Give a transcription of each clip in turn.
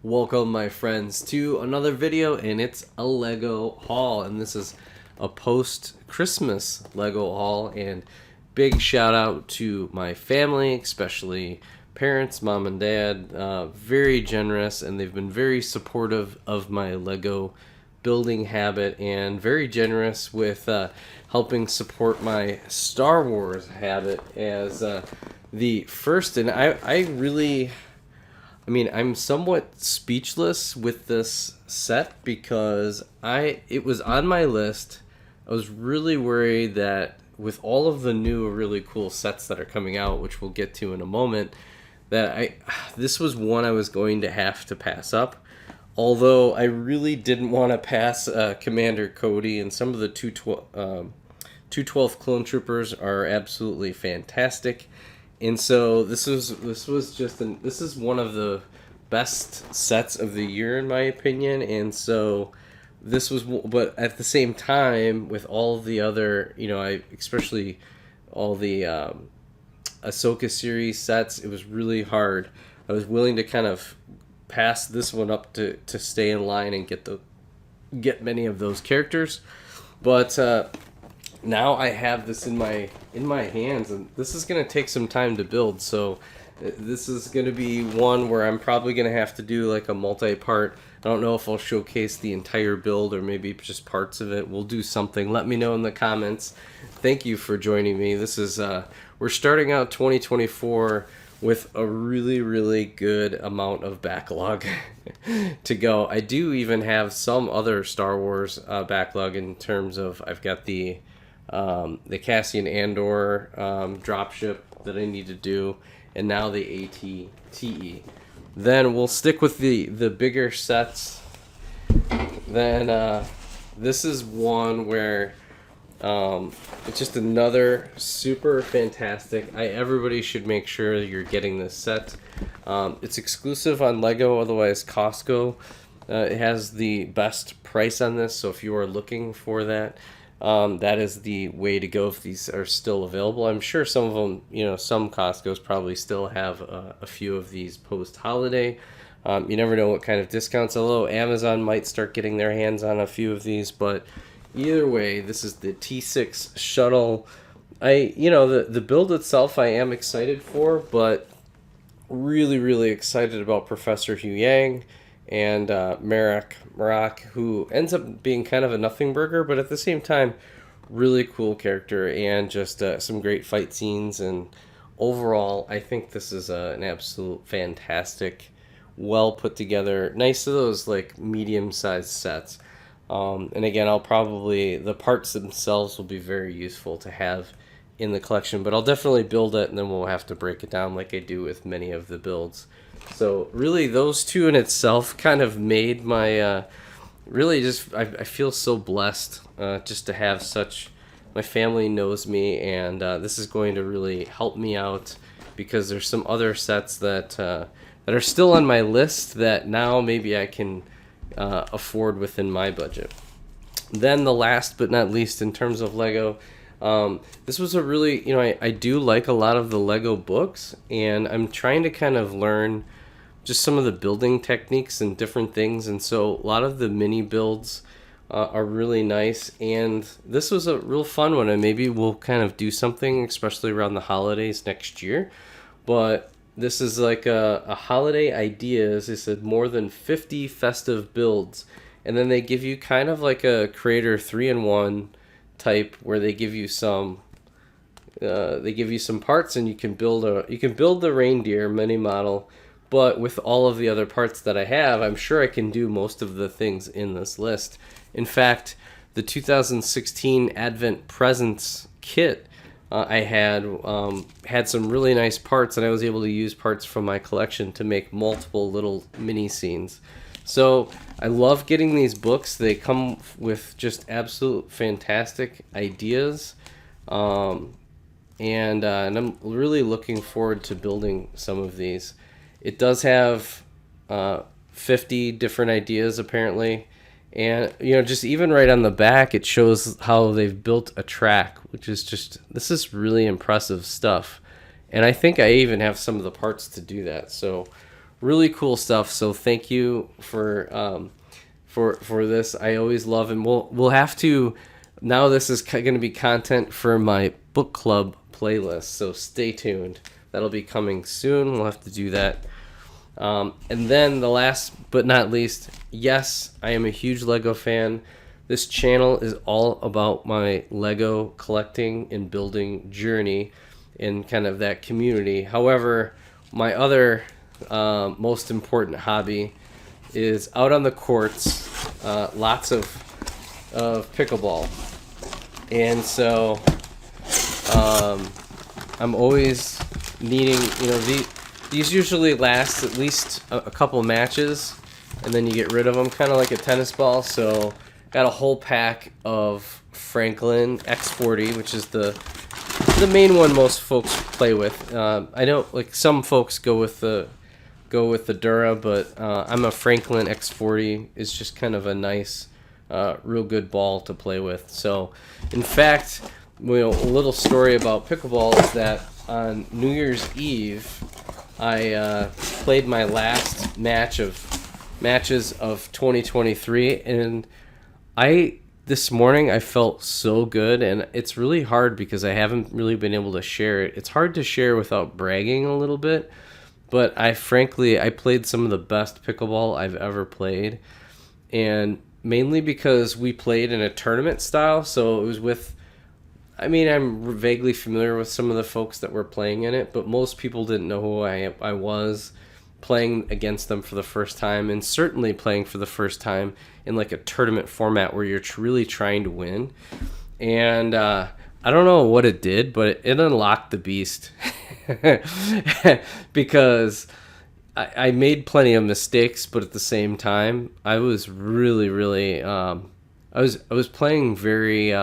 Welcome, my friends, to another video, and it's a Lego haul, and this is a post-Christmas Lego haul, and big shout out to my family, especially parents, mom and dad, very generous, and they've been very supportive of my Lego building habit, and very generous with helping support my Star Wars habit as the first, and I'm somewhat speechless with this set because it was on my list. I was really worried that with all of the new really cool sets that are coming out, which we'll get to in a moment, that this was one I was going to have to pass up. Although I really didn't want to pass Commander Cody, and some of the 212th Clone Troopers are absolutely fantastic. And so this is one of the best sets of the year in my opinion. And so but at the same time, with all the other, especially all the Ahsoka series sets, it was really hard. I was willing to kind of pass this one up to stay in line and get many of those characters, but now I have this in my hands, and this is going to take some time to build. So this is going to be one where I'm probably going to have to do like a multi-part. I don't know if I'll showcase the entire build or maybe just parts of it. We'll do something. Let me know in the comments. Thank you for joining me. This is we're starting out 2024 with a really, really good amount of backlog to go. I do even have some other Star Wars backlog in terms of I've got the Cassian Andor dropship that I need to do, and now the AT-TE. Then we'll stick with the bigger sets. Then this is one where it's just another super fantastic. Everybody should make sure you're getting this set. It's exclusive on Lego, otherwise Costco. It has the best price on this, so if you are looking for that, that is the way to go if these are still available. I'm sure some of them, some Costco's probably still have a few of these post-holiday. You never know what kind of discounts, although Amazon might start getting their hands on a few of these, but either way, this is the T6 shuttle. The build itself I am excited for, but really, really excited about Professor Huyang and Marrok, who ends up being kind of a nothing burger, but at the same time, really cool character, and just some great fight scenes. And overall, I think this is an absolute fantastic, well put together, nice of those like medium-sized sets. And again, the parts themselves will be very useful to have in the collection, but I'll definitely build it, and then we'll have to break it down like I do with many of the builds. So really, those two in itself kind of made my, I feel so blessed just to have such, my family knows me, and this is going to really help me out, because there's some other sets that are still on my list that now maybe I can afford within my budget. Then the last but not least in terms of Lego, this was a really, I do like a lot of the Lego books, and I'm trying to kind of learn just some of the building techniques and different things, and so a lot of the mini builds are really nice, and this was a real fun one, and maybe we'll kind of do something especially around the holidays next year. But this is like a holiday ideas. They said more than 50 festive builds, and then they give you kind of like a Creator 3-in-1 type, where they give you some parts, and you can build the reindeer mini model. But with all of the other parts that I have, I'm sure I can do most of the things in this list. In fact, the 2016 Advent Presents kit I had some really nice parts, and I was able to use parts from my collection to make multiple little mini scenes. So I love getting these books. They come with just absolute fantastic ideas, and I'm really looking forward to building some of these. It does have 50 different ideas apparently, and just even right on the back it shows how they've built a track, which is this is really impressive stuff. And I think I even have some of the parts to do that. So really cool stuff. So thank you for this. I always love, and we'll have to. Now this is going to be content for my book club playlist. So stay tuned. That'll be coming soon. We'll have to do that. And then the last but not least, yes, I am a huge Lego fan. This channel is all about my Lego collecting and building journey and kind of that community. However, my other most important hobby is out on the courts, lots of pickleball. And so I'm always needing, these usually last at least a couple matches, and then you get rid of them, kind of like a tennis ball. So got a whole pack of Franklin X40, which is the main one most folks play with. I know like some folks go with the Dura, but I'm a Franklin X40. It's just kind of a nice, real good ball to play with. So, in fact, a little story about pickleball is that on New Year's Eve, I played my last matches of 2023, and this morning I felt so good, and it's really hard because I haven't really been able to share it. It's hard to share without bragging a little bit, but I played some of the best pickleball I've ever played, and mainly because we played in a tournament style, so it was I'm vaguely familiar with some of the folks that were playing in it, but most people didn't know who I was, playing against them for the first time, and certainly playing for the first time in like a tournament format where you're really trying to win. And I don't know what it did, but it unlocked the beast because I made plenty of mistakes, but at the same time, I was really, really I was playing very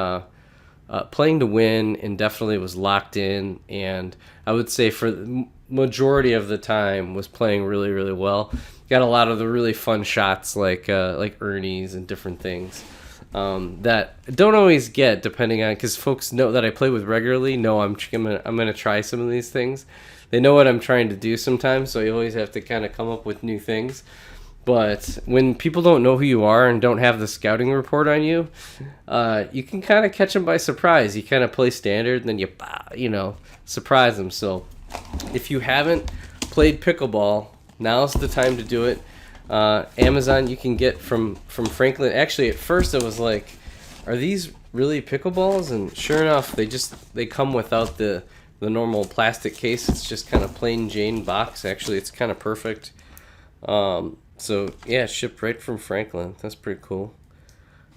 playing to win, and definitely was locked in. And I would say for the majority of the time was playing really, really well. Got a lot of the really fun shots like Ernie's and different things that don't always get, depending on, because folks know that I play with regularly know I'm gonna try some of these things. They know what I'm trying to do sometimes, so you always have to kind of come up with new things. But when people don't know who you are and don't have the scouting report on you, you can kind of catch them by surprise. You kind of play standard, and then you surprise them. So if you haven't played pickleball, now's the time to do it. Amazon, you can get from Franklin. Actually, at first I was like, are these really pickleballs? And sure enough, they come without the normal plastic case. It's just kind of plain Jane box. Actually, it's kind of perfect. So yeah, shipped right from Franklin. That's pretty cool.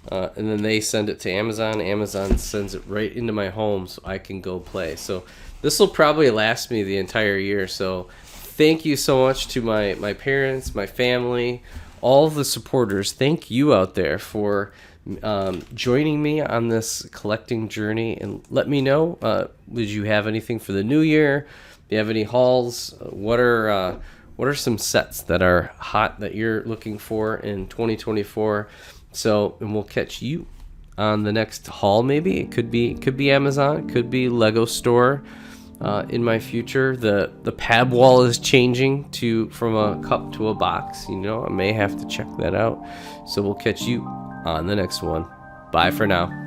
And then they send it to Amazon. Amazon sends it right into my home so I can go play. So this will probably last me the entire year. So thank you so much to my parents, my family, all the supporters. Thank you out there for joining me on this collecting journey. And let me know, did you have anything for the new year? Do you have any hauls? What are some sets that are hot that you're looking for in 2024? And we'll catch you on the next haul. Maybe it could be Amazon, it could be Lego store. In my future, the pad wall is changing from a cup to a box. I may have to check that out. So we'll catch you on the next one. Bye for now.